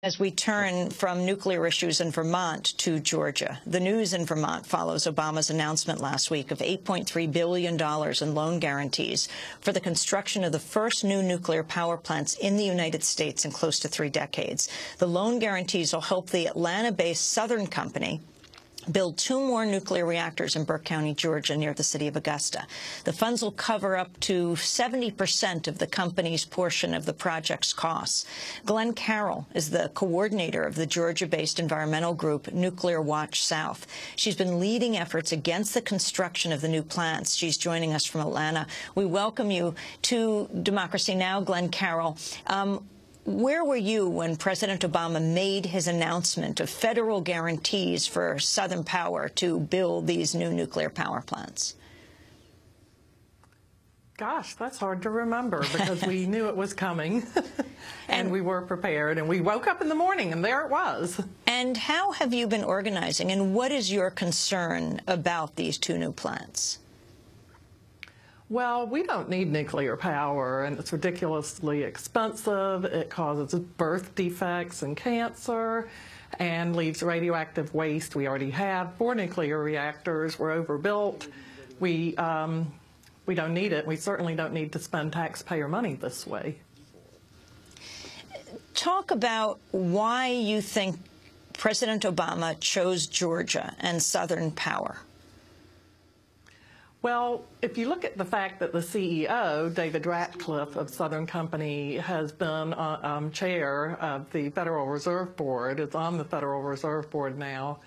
As we turn from nuclear issues in Vermont to Georgia, the news in Vermont follows Obama's announcement last week of $8.3 billion in loan guarantees for the construction of the first new nuclear power plants in the United States in close to 3 decades. The loan guarantees will help the Atlanta-based Southern Company build 2 more nuclear reactors in Burke County, Georgia, near the city of Augusta. The funds will cover up to 70% of the company's portion of the project's costs. Glenn Carroll is the coordinator of the Georgia-based environmental group Nuclear Watch South. She's been leading efforts against the construction of the new plants. She's joining us from Atlanta. We welcome you to Democracy Now!, Glenn Carroll. Where were you when President Obama made his announcement of federal guarantees for Southern Power to build these new nuclear power plants? Gosh, that's hard to remember because we knew it was coming and we were prepared, and we woke up in the morning and there it was. And how have you been organizing, and what is your concern about these 2 new plants? Well, we don't need nuclear power, and it's ridiculously expensive. It causes birth defects and cancer and leaves radioactive waste. We already have 4 nuclear reactors. We're overbuilt. We don't need it. We certainly don't need to spend taxpayer money this way. Talk about why you think President Obama chose Georgia and Southern Power. Well, if you look at the fact that the CEO, David Ratcliffe of Southern Company, has been chair of the Federal Reserve Board, is on the Federal Reserve Board now,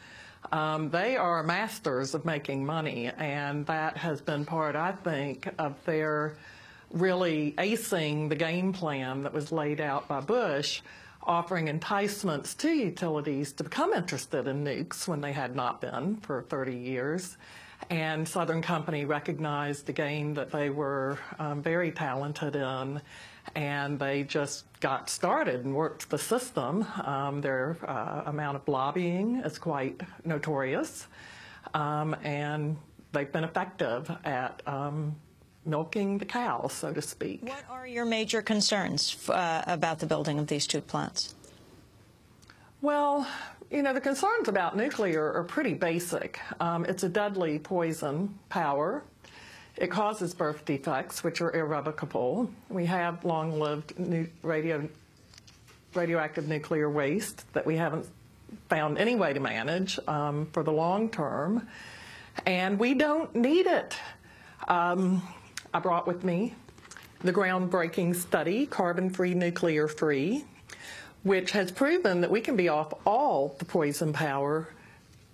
they are masters of making money, and that has been part, I think, of their really acing the game plan that was laid out by Bush, offering enticements to utilities to become interested in nukes when they had not been for 30 years. And Southern Company recognized the game that they were very talented in, and they just got started and worked the system. Their amount of lobbying is quite notorious, and they've been effective at milking the cow, so to speak. What are your major concerns about the building of these 2 plants? Well, you know, the concerns about nuclear are pretty basic. It's a deadly poison power. It causes birth defects, which are irrevocable. We have long-lived radioactive nuclear waste that we haven't found any way to manage for the long term, and we don't need it. I brought with me the groundbreaking study, Carbon-Free, Nuclear-Free, which has proven that we can be off all the poison power,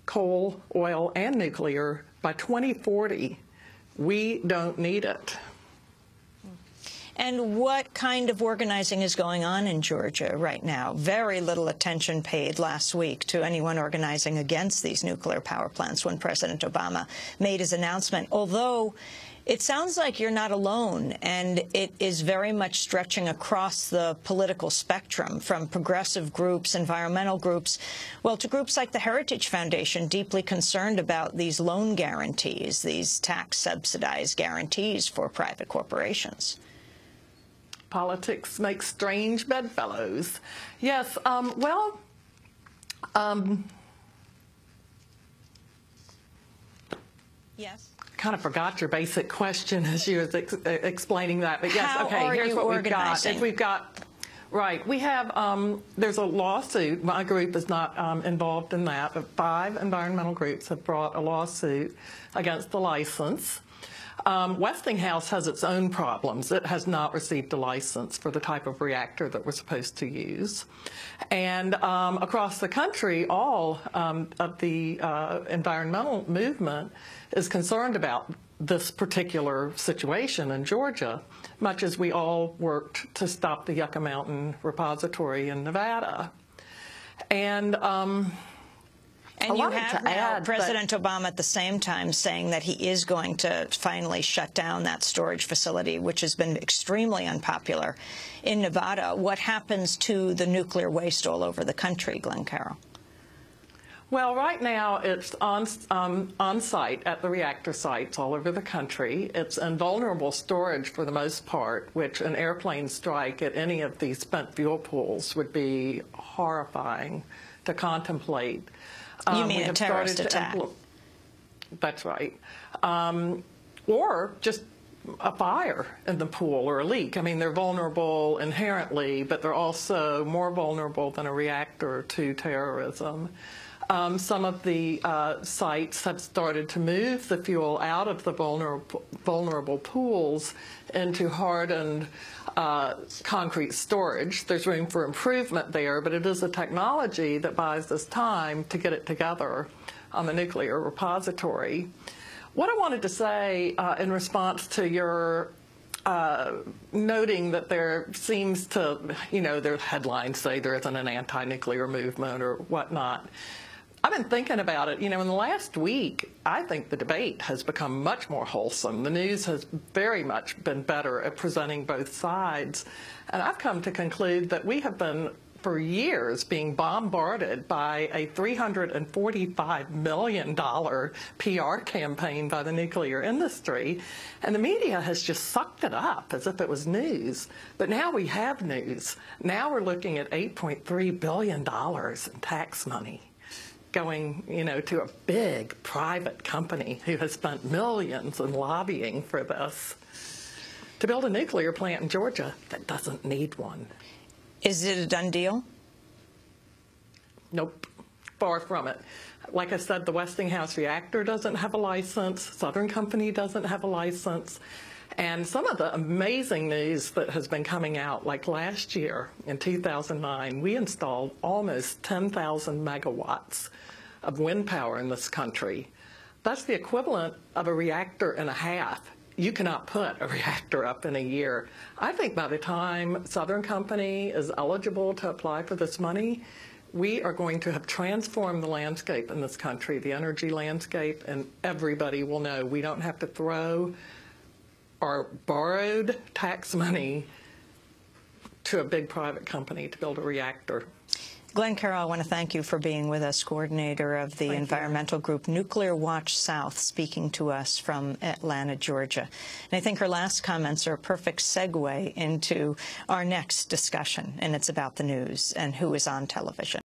coal, oil, and nuclear by 2040. We don't need it. And what kind of organizing is going on in Georgia right now? Very little attention paid last week to anyone organizing against these nuclear power plants when President Obama made his announcement, although it sounds like you're not alone, and it is very much stretching across the political spectrum, from progressive groups, environmental groups, well, to groups like the Heritage Foundation, deeply concerned about these loan guarantees, these tax-subsidized guarantees for private corporations. Politics makes strange bedfellows. Yes, Yes. Kind of forgot your basic question as you was explaining that, but yes, okay. Here's what we've got. Right, we have. There's a lawsuit. My group is not involved in that, but 5 environmental groups have brought a lawsuit against the license. Westinghouse has its own problems. It has not received a license for the type of reactor that we're supposed to use. And across the country, all of the environmental movement is concerned about this particular situation in Georgia, much as we all worked to stop the Yucca Mountain repository in Nevada. And you have now President Obama at the same time saying that he is going to finally shut down that storage facility, which has been extremely unpopular in Nevada. What happens to the nuclear waste all over the country, Glenn Carroll? Well, right now it's on site at the reactor sites all over the country. It's in vulnerable storage for the most part, which an airplane strike at any of these spent fuel pools would be horrifying to contemplate. You mean a terrorist attack? That's right. Or just a fire in the pool or a leak. I mean, they're vulnerable inherently, but they're also more vulnerable than a reactor to terrorism. Some of the sites have started to move the fuel out of the vulnerable pools into hardened concrete storage. There's room for improvement there, but it is a technology that buys us time to get it together on the nuclear repository. What I wanted to say in response to your noting that there seems to, their headlines say there isn't an anti-nuclear movement or whatnot. I've been thinking about it. In the last week, I think the debate has become much more wholesome. The news has very much been better at presenting both sides. And I've come to conclude that we have been, for years, being bombarded by a $345 million PR campaign by the nuclear industry. And the media has just sucked it up as if it was news. But now we have news. Now we're looking at $8.3 billion in tax money going, to a big private company who has spent millions in lobbying for this to build a nuclear plant in Georgia that doesn't need one. Is it a done deal? Nope, far from it. Like I said, the Westinghouse reactor doesn't have a license. Southern Company doesn't have a license. And some of the amazing news that has been coming out, like last year in 2009, we installed almost 10,000 megawatts of wind power in this country. That's the equivalent of a reactor and a half. You cannot put a reactor up in a year. I think by the time Southern Company is eligible to apply for this money, we are going to have transformed the landscape in this country, the energy landscape, and everybody will know we don't have to throw our borrowed tax money to a big private company to build a reactor. Glenn Carroll, I want to thank you for being with us, coordinator of the environmental group Nuclear Watch South, speaking to us from Atlanta, Georgia. And I think her last comments are a perfect segue into our next discussion, and it's about the news and who is on television.